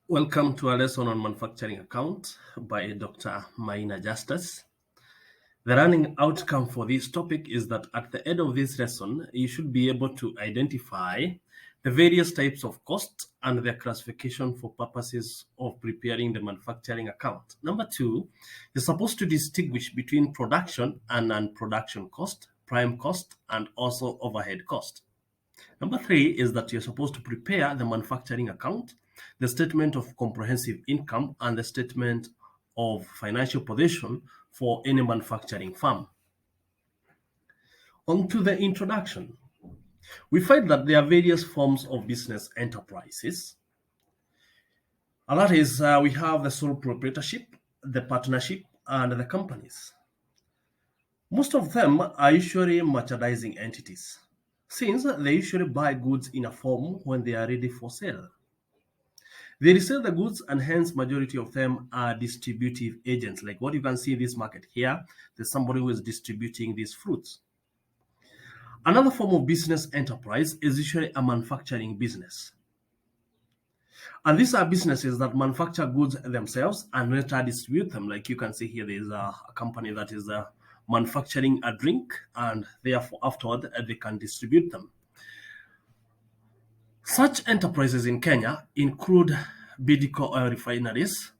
Welcome to a lesson on manufacturing account by Dr. Maina Justus. The running outcome for this topic is that at the end of this lesson, you should be able to identify the various types of costs and their classification for purposes of preparing the manufacturing account. Number two, you're supposed to distinguish between production and non-production cost, prime cost, and also overhead cost. Number three is that you're supposed to prepare the manufacturing account, the statement of comprehensive income, and the statement of financial position for any manufacturing firm. On to the introduction. We find that there are various forms of business enterprises. And that is, we have the sole proprietorship, the partnership, and the companies. Most of them are usually merchandising entities, since they usually buy goods in a form when they are ready for sale. They resell the goods, and hence majority of them are distributive agents. Like what you can see in this market here, there's somebody who is distributing these fruits. Another form of business enterprise is usually a manufacturing business. And these are businesses that manufacture goods themselves and later distribute them. Like you can see here, there's a company that is manufacturing a drink, and therefore afterward they can distribute them. Such enterprises in Kenya include Bidco oil refineries,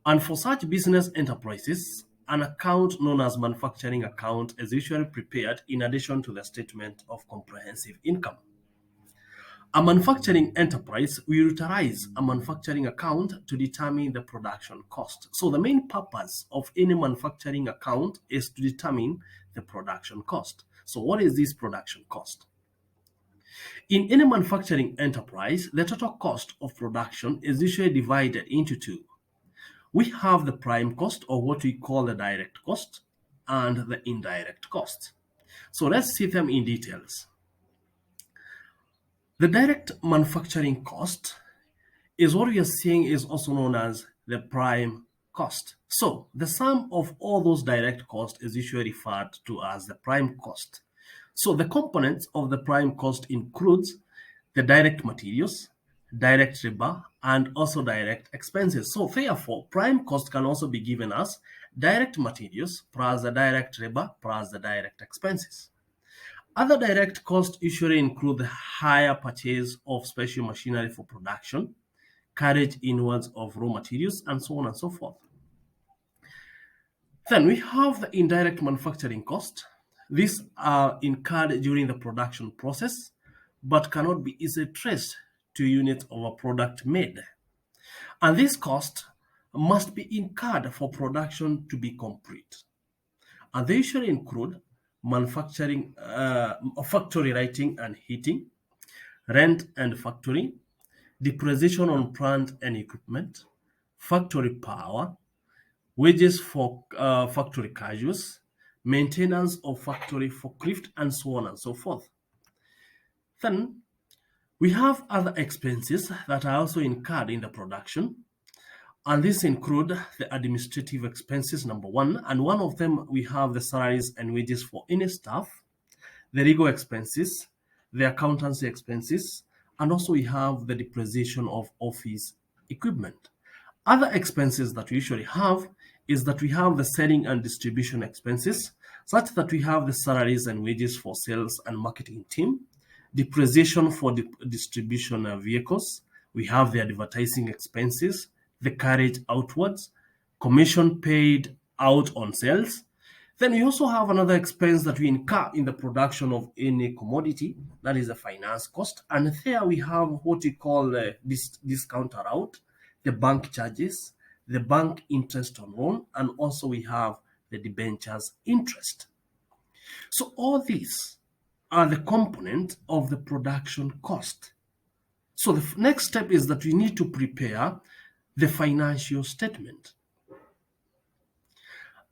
and for such business enterprises, an account known as manufacturing account is usually prepared in addition to the statement of comprehensive income. A manufacturing enterprise will utilize a manufacturing account to determine the production cost. So the main purpose of any manufacturing account is to determine the production cost. So what is this production cost? In any manufacturing enterprise, the total cost of production is usually divided into two. We have the prime cost, or what we call the direct cost, and the indirect cost. So let's see them in details. The direct manufacturing cost is what we are seeing is also known as the prime cost. So the sum of all those direct costs is usually referred to as the prime cost. So the components of the prime cost includes the direct materials, direct labor, and also direct expenses. So therefore, prime cost can also be given as direct materials plus the direct labor plus the direct expenses. Other direct costs usually include the hire purchase of special machinery for production, carriage inwards of raw materials, and so on and so forth. Then we have the indirect manufacturing cost. These are incurred during the production process, but cannot be easily traced to units of a product made. And this cost must be incurred for production to be complete. And they usually include manufacturing, factory lighting and heating, rent and factory, depreciation on plant and equipment, factory power, wages for factory casuals, maintenance of factory forklift, and so on and so forth. Then we have other expenses that are also incurred in the production, and these include the administrative expenses, number one, and one of them we have the salaries and wages for any staff, the legal expenses, the accountancy expenses, and also we have the depreciation of office equipment. Other expenses that we usually have is that we have the selling and distribution expenses, such that we have the salaries and wages for sales and marketing team, depreciation for the distribution vehicles, we have the advertising expenses, the carriage outwards, commission paid out on sales. Then we also have another expense that we incur in the production of any commodity, that is the finance cost. And there we have what we call the discounter out, the bank charges, the bank interest on loan, and also we have the debentures interest. So all these are the component of the production cost. So the next step is that we need to prepare the financial statement.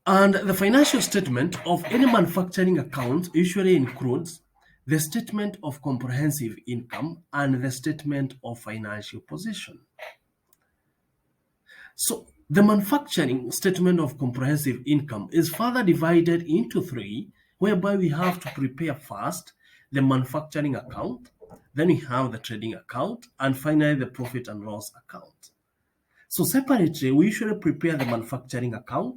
And the financial statement of any manufacturing account usually includes the statement of comprehensive income and the statement of financial position. So the manufacturing statement of comprehensive income is further divided into three, whereby we have to prepare first the manufacturing account, then we have the trading account, and finally the profit and loss account. So separately, we usually prepare the manufacturing account,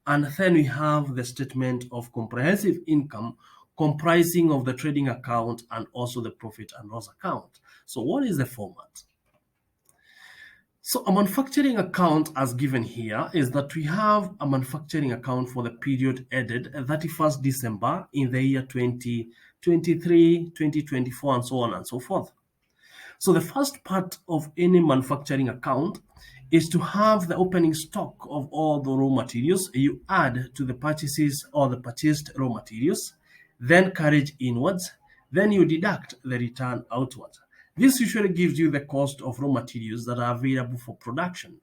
and then we have the statement of comprehensive income comprising of the trading account and also the profit and loss account. So what is the format? So a manufacturing account as given here is that we have a manufacturing account for the period ended 31st December in the year 2023, 2024, and so on and so forth. So the first part of any manufacturing account is to have the opening stock of all the raw materials you add to the purchases or the purchased raw materials, then carriage inwards, then you deduct the return outwards. This usually gives you the cost of raw materials that are available for production.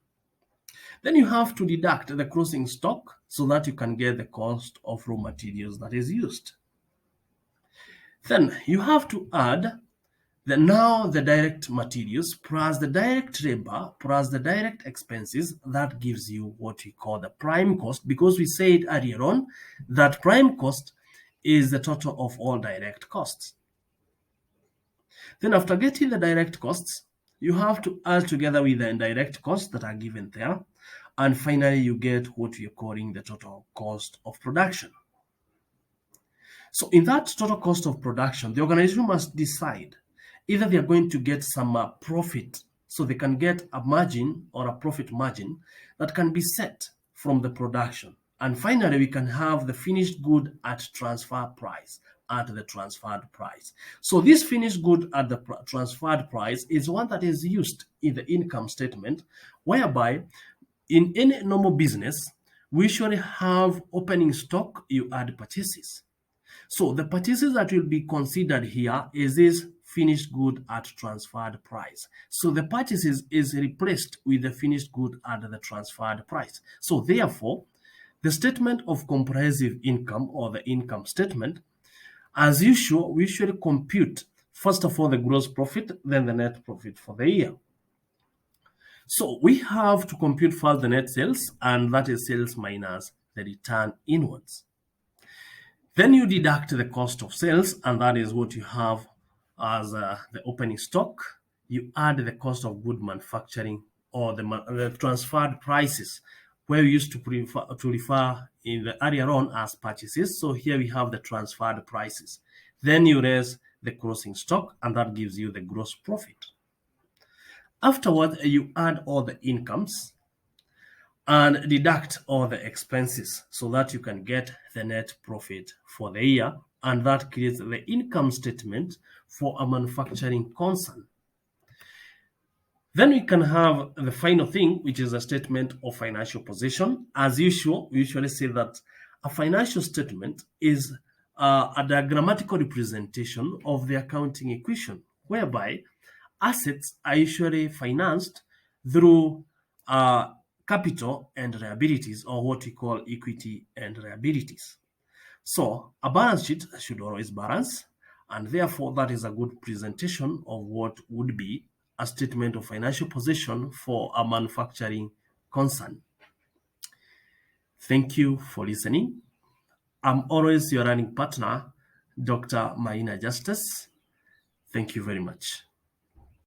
Then you have to deduct the closing stock so that you can get the cost of raw materials that is used. Then you have to add the direct materials plus the direct labor plus the direct expenses. That gives you what we call the prime cost, because we said earlier on that prime cost is the total of all direct costs. Then after getting the direct costs, you have to add together with the indirect costs that are given there. And finally, you get what we are calling the total cost of production. So in that total cost of production, the organization must decide either they are going to get some profit, so they can get a margin or a profit margin that can be set from the production. And finally, we can have the finished good at transfer price, at the transferred price. So this finished good at the transferred price is one that is used in the income statement, whereby in any normal business, we usually have opening stock, you add purchases. So the purchases that will be considered here is this finished good at transferred price. So the purchases is replaced with the finished good at the transferred price. So therefore, the statement of comprehensive income or the income statement, as usual, we usually compute first of all the gross profit, then the net profit for the year. So we have to compute first the net sales, and that is sales minus the return inwards. Then you deduct the cost of sales, and that is what you have as the opening stock. You add the cost of good manufacturing or the transferred prices, where we used to refer in the earlier on as purchases. So here we have the transferred prices. Then you raise the closing stock, and that gives you the gross profit. Afterwards, you add all the incomes and deduct all the expenses so that you can get the net profit for the year, and that creates the income statement for a manufacturing concern. Then we can have the final thing, which is a statement of financial position. As usual, we usually say that a financial statement is a diagrammatical representation of the accounting equation, whereby assets are usually financed through capital and liabilities, or what we call equity and liabilities. So a balance sheet should always balance, and therefore that is a good presentation of what would be a statement of financial position for a manufacturing concern. Thank you for listening. I'm always your running partner, Dr. Maina Justice. Thank you very much.